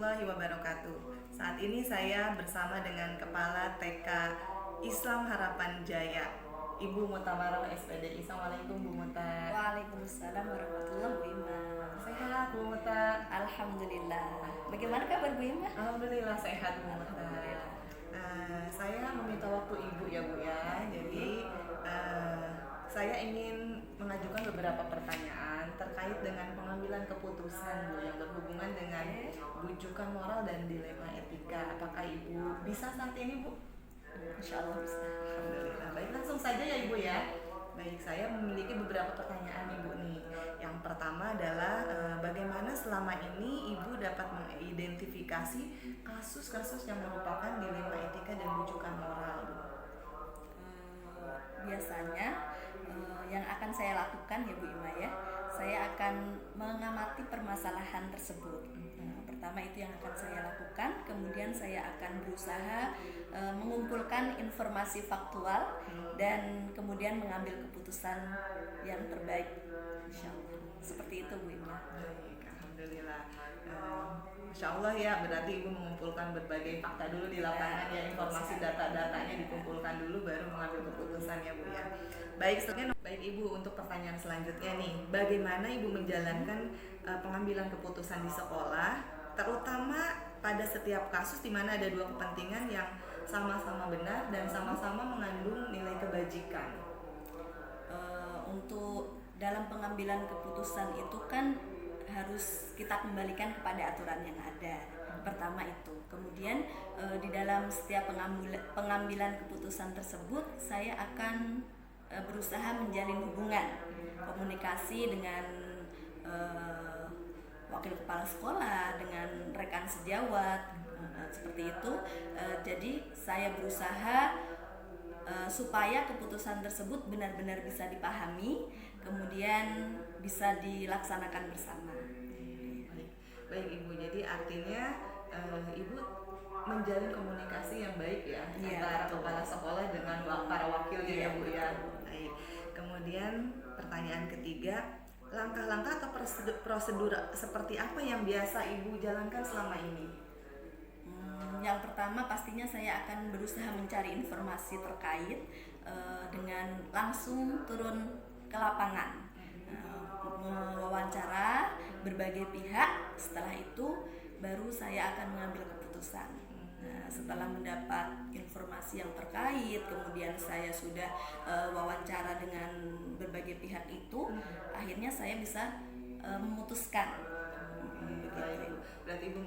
warahmatullahi wabarakatuh. Saat ini saya bersama dengan Kepala TK Islam Harapan Jaya, Ibu Mutawaroh SPDI. Assalamualaikum Bu Muta. Waalaikumsalam warahmatullahi wabarakatuh. Sehat Bu Muta? Alhamdulillah. Bagaimana kabar Bu Ima? Alhamdulillah sehat Bu Muta. Saya meminta waktu Ibu ya Bu ya. Jadi saya ingin mengajukan beberapa pertanyaan terkait dengan pengambilan keputusan Bu yang berhubungan dengan bujukan moral dan dilema etika. Apakah Ibu bisa saat ini Bu? Insya Allah bisa. Alhamdulillah. Baik, langsung saja ya Ibu ya. Baik, saya memiliki beberapa pertanyaan Ibu nih. Yang pertama adalah bagaimana selama ini Ibu dapat mengidentifikasi kasus-kasus yang merupakan dilema etika dan bujukan moral Bu? Biasanya yang akan saya lakukan ya Bu Ima ya, saya akan mengamati permasalahan tersebut. Pertama itu yang akan saya lakukan, kemudian saya akan berusaha mengumpulkan informasi faktual dan kemudian mengambil keputusan yang terbaik. Insya Allah seperti itu Bu Ima. Baik, alhamdulillah. Masya Allah ya, berarti Ibu mengumpulkan berbagai fakta dulu di lapangan ya, informasi data-datanya dikumpulkan dulu baru mengambil keputusan ya Bu ya. Baik, selanjutnya baik Ibu, untuk pertanyaan selanjutnya nih, bagaimana Ibu menjalankan pengambilan keputusan di sekolah, terutama pada setiap kasus di mana ada dua kepentingan yang sama-sama benar dan sama-sama mengandung nilai kebajikan? Untuk dalam pengambilan keputusan itu kan harus kita kembalikan kepada aturan yang ada. Pertama itu. Kemudian di dalam setiap pengambilan keputusan tersebut saya akan berusaha menjalin hubungan komunikasi dengan wakil kepala sekolah, dengan rekan sejawat, seperti itu. Jadi saya berusaha supaya keputusan tersebut benar-benar bisa dipahami, kemudian bisa dilaksanakan bersama. Baik Ibu, jadi artinya Ibu menjalin komunikasi yang baik ya, antara kepala sekolah dengan para wakilnya ya Bu ya. Baik. Kemudian pertanyaan ketiga, langkah-langkah atau prosedur seperti apa yang biasa Ibu jalankan selama ini? Yang pertama pastinya saya akan berusaha mencari informasi terkait dengan langsung turun ke lapangan, mewawancara berbagai pihak. Setelah itu baru saya akan mengambil keputusan. Setelah mendapat informasi yang terkait, kemudian saya sudah wawancara dengan berbagai pihak itu, akhirnya saya bisa memutuskan. Berarti Ibu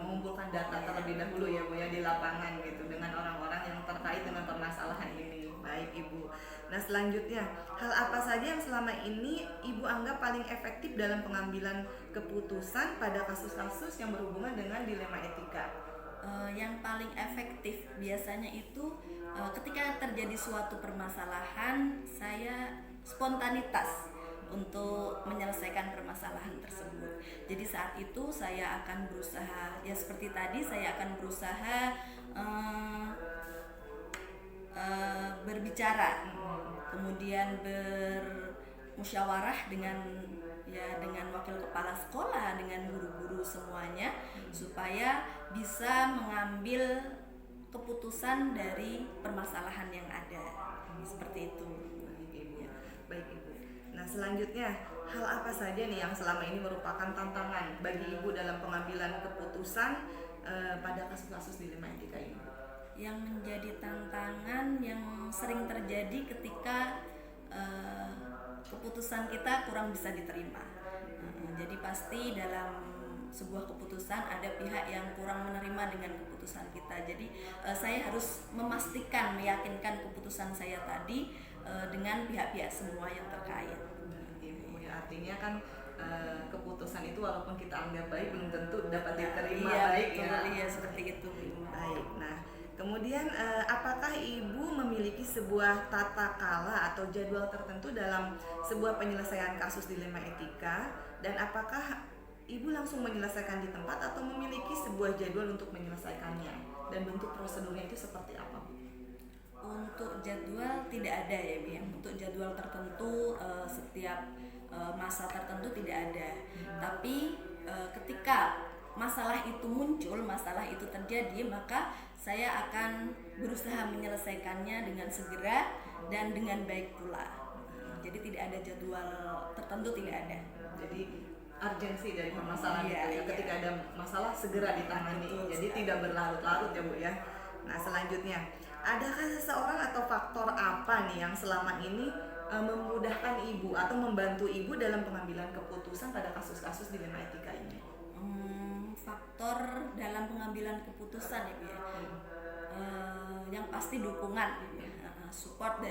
mengumpulkan data terlebih dahulu ya Bu ya di lapangan gitu dengan orang-orang yang terkait dengan permasalahan ini. Baik Ibu. Nah selanjutnya, hal apa saja yang selama ini Ibu anggap paling efektif dalam pengambilan keputusan pada kasus-kasus yang berhubungan dengan dilema etika? Yang paling efektif biasanya itu ketika terjadi suatu permasalahan, saya spontanitas untuk menyelesaikan permasalahan tersebut. Jadi saat itu saya akan berusaha, ya seperti tadi, saya akan berusaha berbicara, kemudian bermusyawarah dengan wakil kepala sekolah, dengan guru-guru semuanya, supaya bisa mengambil keputusan dari permasalahan yang ada. Seperti itu. Baik Ibu. Nah selanjutnya, hal apa saja nih yang selama ini merupakan tantangan bagi Ibu dalam pengambilan keputusan pada kasus-kasus dilema etika ini? Yang menjadi tantangan yang sering terjadi ketika keputusan kita kurang bisa diterima. Jadi pasti dalam sebuah keputusan ada pihak yang kurang menerima dengan keputusan kita. Jadi saya harus memastikan, meyakinkan keputusan saya tadi dengan pihak-pihak semua yang terkait. Artinya kan keputusan itu walaupun kita anggap baik belum tentu dapat diterima baik betul, ya. Iya seperti itu. Baik. Nah kemudian apakah Ibu memiliki sebuah tata kala atau jadwal tertentu dalam sebuah penyelesaian kasus dilema etika, dan apakah Ibu langsung menyelesaikan di tempat atau memiliki sebuah jadwal untuk menyelesaikannya, dan bentuk prosedurnya itu seperti apa? Untuk jadwal tidak ada ya Bu. Untuk jadwal tertentu setiap masa tertentu tidak ada. Tapi ketika masalah itu muncul, masalah itu terjadi, maka saya akan berusaha menyelesaikannya dengan segera dan dengan baik pula. Jadi tidak ada jadwal tertentu, tidak ada. Jadi urgensi dari permasalahan Iya, itu ya, iya. ketika ada masalah segera ditangani. Betul Jadi sekali. tidak berlarut-larut ya Bu ya. Nah selanjutnya, adakah seseorang atau faktor apa nih yang selama ini memudahkan Ibu atau membantu Ibu dalam pengambilan keputusan pada kasus-kasus dilema etika ini? Faktor dalam pengambilan keputusan ya Bu ya. Yang pasti dukungan ya. Support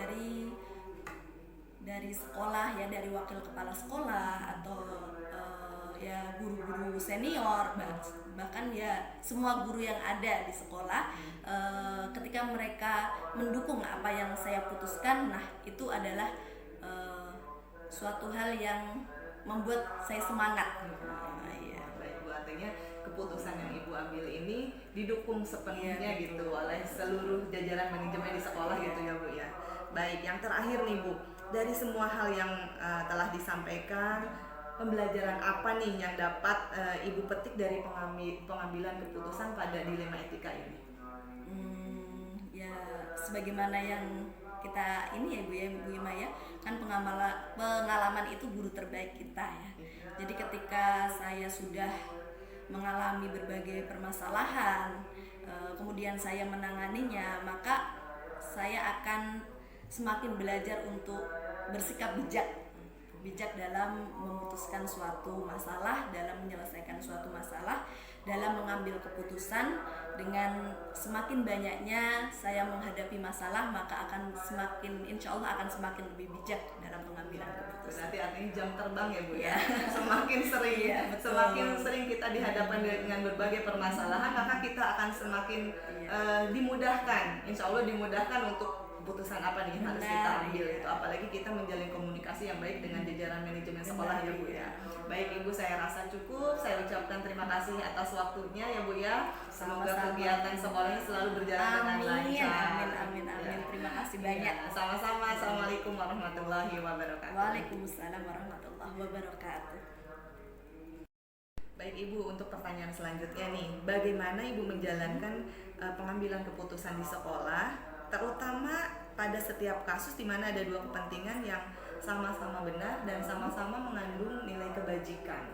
dari sekolah ya, dari wakil kepala sekolah atau ya guru-guru senior, bahkan ya semua guru yang ada di sekolah. Ketika mereka mendukung apa yang saya putuskan, nah itu adalah suatu hal yang membuat saya semangat. Iya, baik Bu, artinya keputusan yang Ibu ambil ini didukung sepenuhnya Iya, gitu oleh seluruh jajaran manajemen di sekolah gitu ya Bu ya. Baik, yang terakhir nih Bu, dari semua hal yang telah disampaikan, pembelajaran apa nih yang dapat Ibu petik dari pengambilan keputusan pada dilema etika ini? Ya sebagaimana yang kita ini ya Bu ya, Bu Ima ya, kan pengalaman itu guru terbaik kita ya. Jadi ketika saya sudah mengalami berbagai permasalahan, kemudian saya menanganinya, maka saya akan semakin belajar untuk bersikap bijak dalam memutuskan suatu masalah, dalam menyelesaikan suatu masalah, dalam mengambil keputusan. Dengan semakin banyaknya saya menghadapi masalah, maka akan semakin, insya Allah akan semakin lebih bijak dalam pengambilan keputusan. Berarti artinya jam terbang ya Bu ya. Semakin sering, Iya, betul. semakin sering kita dihadapkan dengan berbagai permasalahan, maka kita akan semakin dimudahkan, insya Allah dimudahkan untuk keputusan apa nih harus kita ambil itu, apalagi kita menjalin komunikasi yang baik dengan jajaran manajemen sekolah ya Bu ya. Baik Ibu, saya rasa cukup. Saya ucapkan terima kasih atas waktunya ya Bu ya. Semoga kegiatan sekolahnya selalu berjalan dengan lancar. Amin. Terima kasih banyak. Ya, sama-sama. Assalamualaikum warahmatullahi wabarakatuh. Waalaikumsalam warahmatullahi wabarakatuh. Baik Ibu, untuk pertanyaan selanjutnya nih, bagaimana Ibu menjalankan pengambilan keputusan di sekolah, terutama pada setiap kasus di mana ada dua kepentingan yang sama-sama benar dan sama-sama mengandung nilai kebajikan?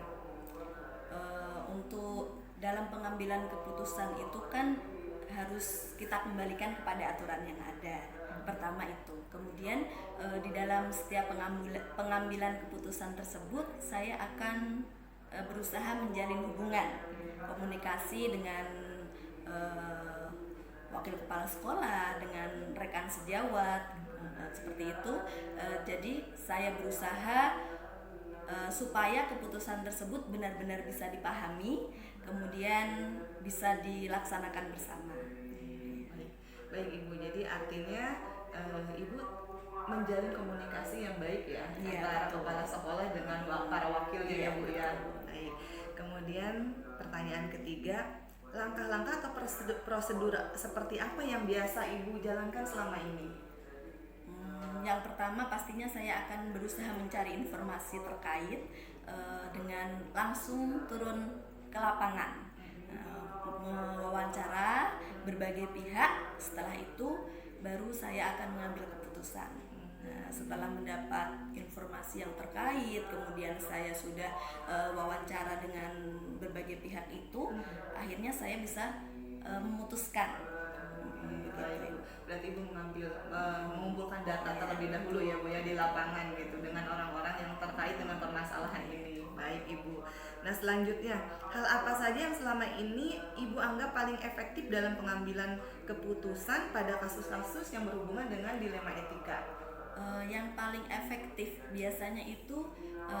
Untuk dalam pengambilan keputusan itu kan harus kita kembalikan kepada aturan yang ada. Pertama itu. Kemudian di dalam setiap pengambilan keputusan tersebut, saya akan berusaha menjalin hubungan komunikasi dengan wakil kepala sekolah, dengan rekan sejawat, seperti itu. Jadi saya berusaha supaya keputusan tersebut benar-benar bisa dipahami, kemudian bisa dilaksanakan bersama. Baik Ibu, jadi artinya Ibu menjalin komunikasi yang baik ya, antara kepala sekolah dengan para wakilnya ya Bu ya. Baik. Kemudian pertanyaan ketiga, langkah-langkah atau prosedur seperti apa yang biasa Ibu jalankan selama ini? Yang pertama pastinya saya akan berusaha mencari informasi terkait dengan langsung turun ke lapangan, mewawancara berbagai pihak. Setelah itu baru saya akan mengambil keputusan. Nah, setelah mendapat informasi yang terkait, kemudian saya sudah wawancara dengan berbagai pihak itu, akhirnya saya bisa memutuskan. Berarti Ibu mengumpulkan data terlebih dahulu ya Bu ya di lapangan gitu dengan orang-orang yang terkait dengan permasalahan ini. Baik Ibu. Nah selanjutnya, hal apa saja yang selama ini Ibu anggap paling efektif dalam pengambilan keputusan pada kasus-kasus yang berhubungan dengan dilema etika? Yang paling efektif biasanya itu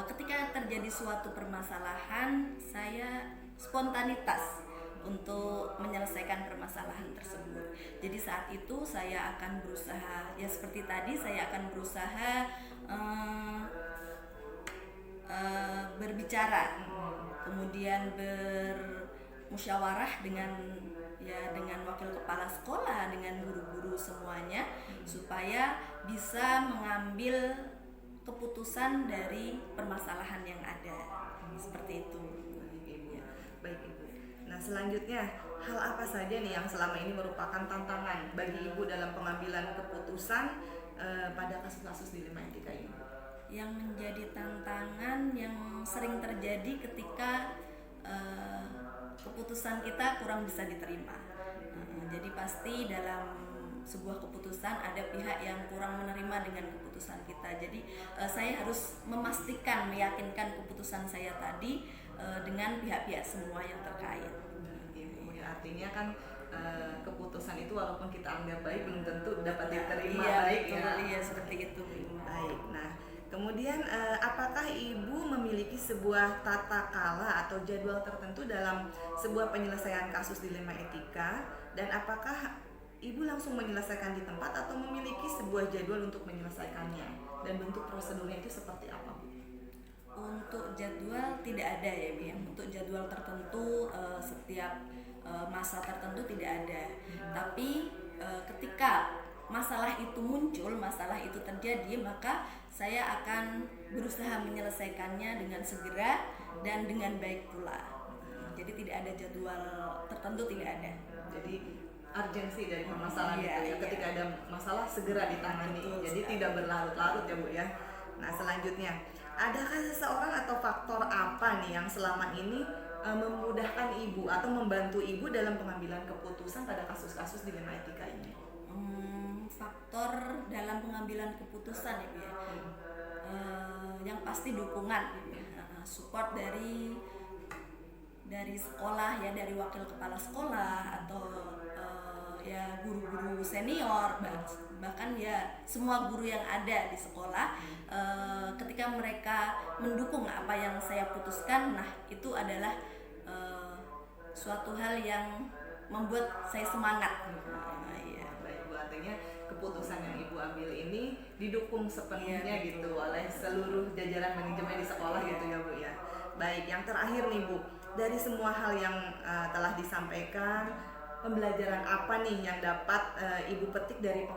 ketika terjadi suatu permasalahan, saya spontanitas untuk menyelesaikan permasalahan tersebut. Jadi saat itu saya akan berusaha, ya seperti tadi, saya akan berusaha berbicara, kemudian bermusyawarah dengan wakil kepala sekolah, dengan guru-guru semuanya, supaya bisa mengambil keputusan dari permasalahan yang ada. Seperti itu. Baik Ibu. selanjutnya, hal apa saja nih yang selama ini merupakan tantangan bagi Ibu dalam pengambilan keputusan pada kasus-kasus dilema etika ini? Yang menjadi tantangan yang sering terjadi ketika keputusan kita kurang bisa diterima. Jadi pasti dalam sebuah keputusan ada pihak yang kurang menerima dengan keputusan kita. Jadi saya harus memastikan, meyakinkan keputusan saya tadi dengan pihak-pihak semua yang terkait. Ibu, ya, artinya kan keputusan itu walaupun kita anggap baik belum tentu dapat diterima iya, baik betul, ya. Iya, seperti itu. Baik. Nah, kemudian apakah Ibu memiliki sebuah tata kala atau jadwal tertentu dalam sebuah penyelesaian kasus dilema etika, dan apakah Ibu langsung menyelesaikan di tempat atau memiliki sebuah jadwal untuk menyelesaikannya, dan bentuk prosedurnya itu seperti apa, Bu? Untuk jadwal tidak ada ya, Bu. Untuk jadwal tertentu setiap masa tertentu tidak ada. Tapi ketika masalah itu muncul, masalah itu terjadi, maka saya akan berusaha menyelesaikannya dengan segera dan dengan baik pula. Jadi tidak ada jadwal tertentu, tidak ada. Jadi urgensi dari permasalahan itu ya, iya. ketika ada masalah segera ditangani. Betul, jadi sekali. tidak berlarut-larut ya, Bu ya. Nah, selanjutnya, adakah seseorang atau faktor apa nih yang selama ini memudahkan Ibu atau membantu Ibu dalam pengambilan keputusan pada kasus-kasus dilema etika ini? Faktor dalam pengambilan keputusan ya, Bu ya. Yang pasti dukungan, support dari sekolah ya, dari wakil kepala sekolah atau ya guru-guru senior, bahkan ya semua guru yang ada di sekolah. Ketika mereka mendukung apa yang saya putuskan, nah itu adalah suatu hal yang membuat saya semangat. Iya. Baik, Bu, artinya keputusan yang Ibu ambil ini didukung sepenuhnya gitu oleh seluruh jajaran manajemen di sekolah gitu ya, Bu ya. Baik, yang terakhir nih, Bu, dari semua hal yang telah disampaikan, pembelajaran apa nih yang dapat Ibu petik dari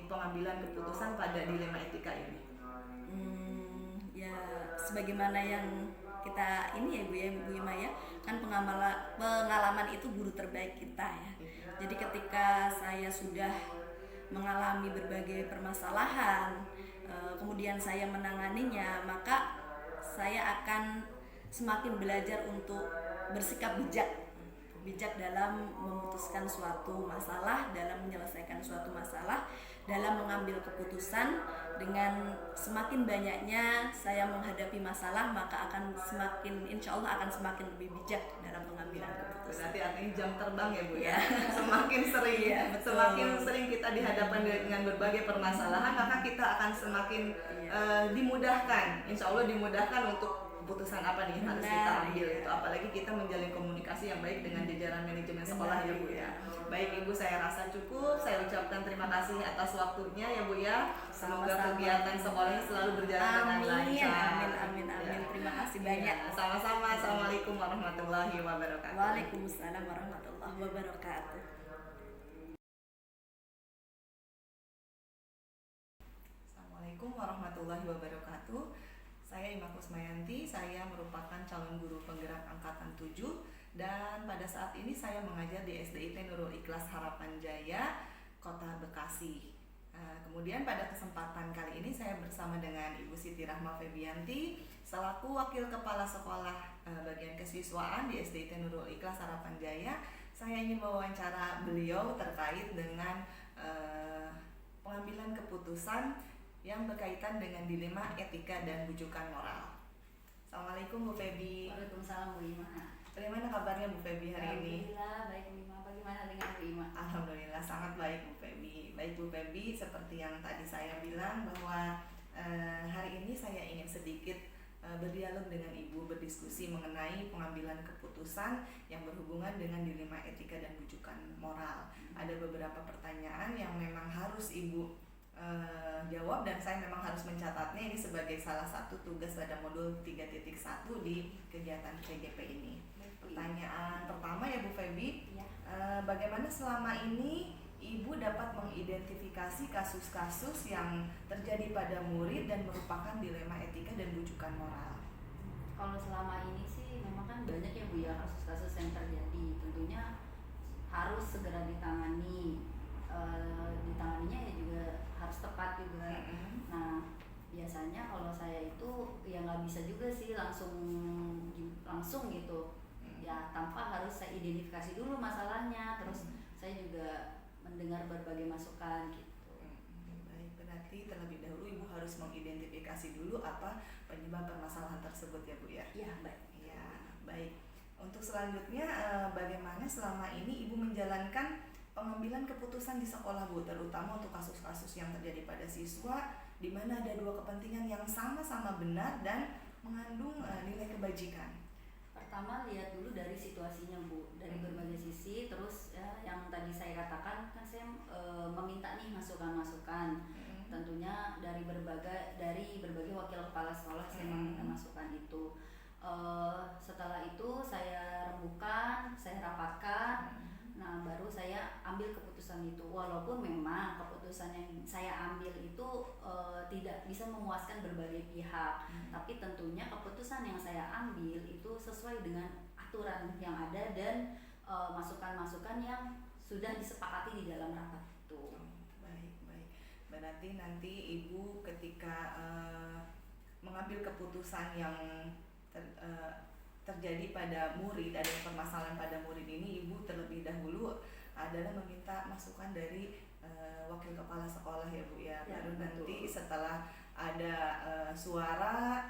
pengambilan keputusan pada dilema etika ini? Ya sebagaimana yang kita ini ya, Bu ya, Bu Ima ya, kan pengalaman itu guru terbaik kita ya. Jadi ketika saya sudah mengalami berbagai permasalahan, kemudian saya menanganinya, maka saya akan semakin belajar untuk bersikap bijak dalam memutuskan suatu masalah, dalam menyelesaikan suatu masalah, dalam mengambil keputusan. Dengan semakin banyaknya saya menghadapi masalah, maka akan semakin, insya Allah akan semakin lebih bijak dalam pengambilan keputusan. Berarti artinya jam terbang ya, Bu ya. Semakin sering semakin sering kita dihadapkan dengan berbagai permasalahan, maka kita akan semakin dimudahkan, insya Allah dimudahkan untuk keputusan apa nih yang harus kita ambil itu, apalagi kita menjalin komunikasi yang baik dengan jajaran manajemen sekolah ya, Bu ya. Baik Ibu, saya rasa cukup. Saya ucapkan terima kasih atas waktunya ya, Bu ya. Semoga kegiatan sekolahnya selalu berjalan dengan lancar. Amin. Terima kasih banyak. Sama-sama. Assalamualaikum warahmatullahi wabarakatuh. Waalaikumsalam warahmatullahi wabarakatuh. Assalamualaikum warahmatullahi wabarakatuh. Saya Ima Kusmayanti, saya merupakan calon guru penggerak angkatan 7, dan pada saat ini saya mengajar di SDIT Nurul Ikhlas Harapan Jaya, Kota Bekasi. Kemudian pada kesempatan kali ini saya bersama dengan Ibu Siti Rahma Febianti selaku Wakil Kepala Sekolah bagian kesiswaan di SDIT Nurul Ikhlas Harapan Jaya. Saya ingin mewawancara beliau terkait dengan pengambilan keputusan yang berkaitan dengan dilema etika dan bujukan moral. Assalamualaikum Bu Febi. Waalaikumsalam Bu Ima. Bagaimana kabarnya Bu Febi hari ini? Alhamdulillah baik Bu Ima. Bagaimana dengan Bu Ima? Alhamdulillah sangat baik Bu Febi. Baik Bu Febi, seperti yang tadi saya bilang bahwa hari ini saya ingin sedikit berdialog dengan Ibu, berdiskusi mengenai pengambilan keputusan yang berhubungan dengan dilema etika dan bujukan moral. Ada beberapa pertanyaan yang memang harus Ibu jawab, dan saya memang harus mencatatnya ini sebagai salah satu tugas pada modul 3.1 di kegiatan CGP ini. Pertanyaan pertama ya Bu Febi, Ya. Bagaimana selama ini Ibu dapat mengidentifikasi kasus-kasus yang terjadi pada murid dan merupakan dilema etika dan bujukan moral? Kalau selama ini sih memang kan banyak ya Bu ya kasus-kasus yang terjadi. Tentunya harus segera ditangani. Ditanganinya ya juga harus tepat juga. Nah, biasanya kalau saya itu ya nggak bisa juga sih langsung gitu. Ya tanpa harus saya identifikasi dulu masalahnya. Terus saya juga mendengar berbagai masukan gitu. Baik, berarti terlebih dahulu Ibu harus mengidentifikasi dulu apa penyebab permasalahan tersebut ya Bu ya. Iya, baik. Ya, baik. Untuk selanjutnya bagaimana selama ini Ibu menjalankan pengambilan keputusan di sekolah Bu, terutama untuk kasus-kasus yang terjadi pada siswa di mana ada dua kepentingan yang sama-sama benar dan mengandung nilai kebajikan. Pertama lihat dulu dari situasinya Bu, dari berbagai sisi. Terus ya, yang tadi saya katakan kan saya meminta nih masukan-masukan. Tentunya dari berbagai wakil kepala sekolah saya meminta masukan itu. Setelah itu saya rembukan, saya rapatkan. Nah baru saya ambil keputusan itu. Walaupun memang keputusan yang saya ambil itu tidak bisa memuaskan berbagai pihak, tapi tentunya keputusan yang saya ambil itu sesuai dengan aturan yang ada dan masukan-masukan yang sudah disepakati di dalam rapat itu. Baik. Berarti nanti Ibu ketika mengambil keputusan yang terjadi pada murid, ada permasalahan pada murid ini, Ibu terlebih dahulu adalah meminta masukan dari wakil kepala sekolah ya Bu ya. Baru nanti setelah ada suara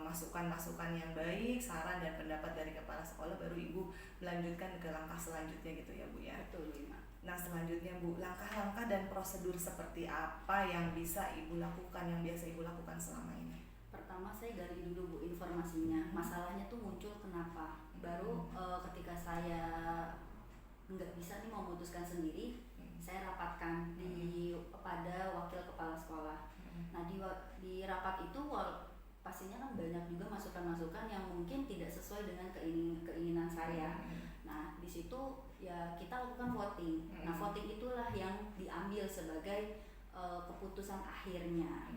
masukan-masukan yang baik, saran dan pendapat dari kepala sekolah, baru Ibu melanjutkan ke langkah selanjutnya gitu ya Bu ya. Betul, Lima. Nah selanjutnya Bu, langkah-langkah dan prosedur seperti apa yang bisa Ibu lakukan, yang biasa Ibu lakukan selama ini? Pertama saya gali dulu Bu informasinya, masalahnya tuh muncul kenapa. Baru ketika saya nggak bisa nih memutuskan sendiri, saya rapatkan pada wakil kepala sekolah. Nah di rapat itu pastinya kan banyak juga masukan-masukan yang mungkin tidak sesuai dengan keinginan saya. Nah di situ ya kita lakukan voting. Nah voting itulah yang diambil sebagai keputusan akhirnya.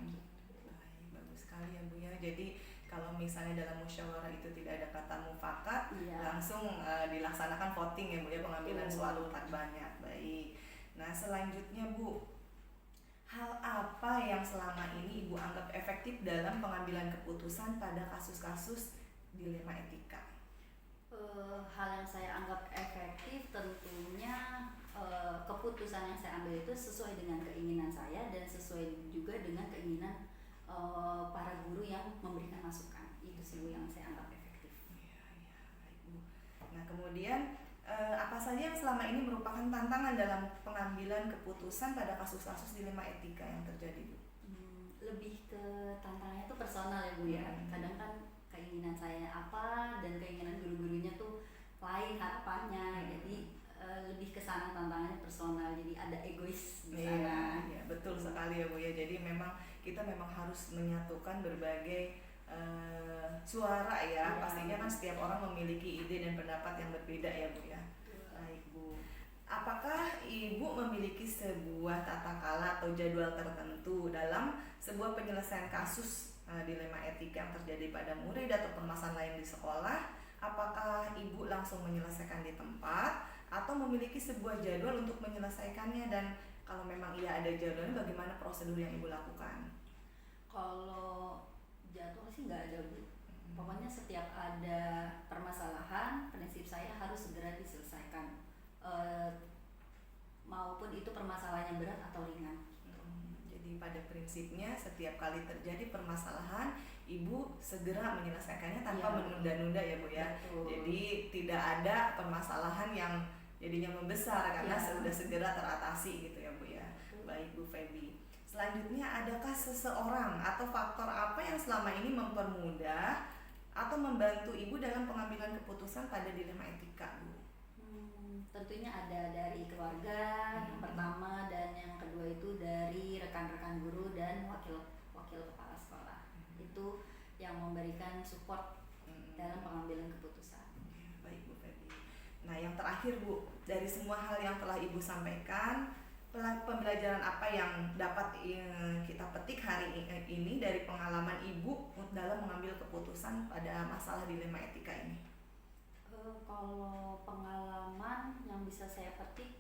Bagus sekali ya Bu ya. Jadi kalau misalnya dalam musyawarah itu tidak ada kata mufakat, langsung dilaksanakan voting ya Bu ya, pengambilan suara banyak. Baik. Nah selanjutnya Bu, hal apa yang selama ini Ibu anggap efektif dalam pengambilan keputusan pada kasus-kasus dilema etika? Hal yang saya anggap efektif tentunya keputusan yang saya ambil itu sesuai dengan keinginan saya dan sesuai juga dengan keinginan para guru yang memberikan masukan. Itu sih yang saya anggap efektif. Baik Bu. Nah kemudian apa saja yang selama ini merupakan tantangan dalam pengambilan keputusan pada kasus-kasus dilema etika yang terjadi Bu? Lebih ke tantangannya itu personal ya Bu ya. Kadang kan keinginan saya apa dan keinginan guru-gurunya tuh lain harapannya. Jadi lebih ke sana tantangannya personal. Jadi ada egois di sana. Iya, betul sekali ya Bu ya. Jadi kita memang harus menyatukan berbagai suara ya. Pastinya kan setiap orang memiliki ide dan pendapat yang berbeda ya Bu ya. Baik Bu. Apakah Ibu memiliki sebuah tata cara atau jadwal tertentu dalam sebuah penyelesaian kasus dilema etika yang terjadi pada murid atau permasalahan lain di sekolah? Apakah Ibu langsung menyelesaikan di tempat atau memiliki sebuah jadwal untuk menyelesaikannya, dan kalau memang iya ada jadwalnya, bagaimana prosedur yang Ibu lakukan? Kalau jadwal sih nggak ada Bu. Pokoknya setiap ada permasalahan, prinsip saya harus segera diselesaikan. Maupun itu permasalahannya berat atau ringan. Jadi pada prinsipnya setiap kali terjadi permasalahan, Ibu segera menyelesaikannya tanpa menunda-nunda ya Bu ya. Betul. Jadi tidak ada permasalahan yang jadinya membesar karena sudah segera teratasi gitu ya Bu ya. Baik Bu Feby. Selanjutnya, adakah seseorang atau faktor apa yang selama ini mempermudah atau membantu Ibu dalam pengambilan keputusan pada dilema etika Bu? Tentunya ada dari keluarga yang pertama, dan yang kedua itu dari rekan-rekan guru dan wakil kepala sekolah. Itu yang memberikan support dalam pengambilan keputusan. Baik Bu Feby. Nah yang terakhir Bu, dari semua hal yang telah Ibu sampaikan, pembelajaran apa yang dapat kita petik hari ini dari pengalaman Ibu dalam mengambil keputusan pada masalah dilema etika ini? Kalau pengalaman yang bisa saya petik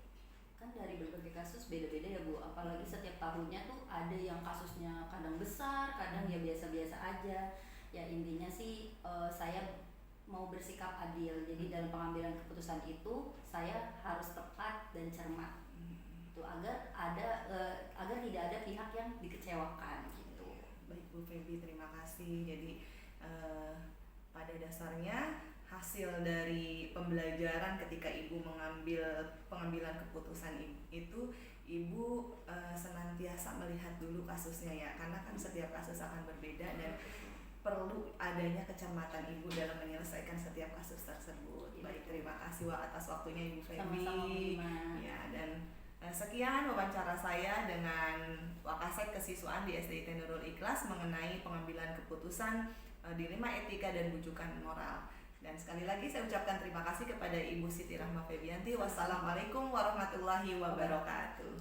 kan dari berbagai kasus beda-beda ya Bu, apalagi setiap tahunnya tuh ada yang kasusnya kadang besar, kadang ya biasa-biasa aja. Ya intinya sih saya mau bersikap adil, jadi dalam pengambilan keputusan itu saya harus tepat dan cermat itu agar tidak ada pihak yang dikecewakan gitu. Baik Bu Feby, terima kasih. Jadi pada dasarnya hasil dari pembelajaran ketika Ibu mengambil pengambilan keputusan itu, Ibu senantiasa melihat dulu kasusnya ya, karena kan setiap kasus akan berbeda dan perlu adanya kecermatan Ibu dalam menyelesaikan setiap kasus tersebut. Baik, terima kasih atas waktunya Ibu Feby. Ya, dan sekian wawancara saya dengan Wakasek Kesiswaan di SDIT Nurul Ikhlas mengenai pengambilan keputusan dilema etika dan bujukan moral. Dan sekali lagi saya ucapkan terima kasih kepada Ibu Siti Rahma Febianti. Wassalamualaikum warahmatullahi wabarakatuh.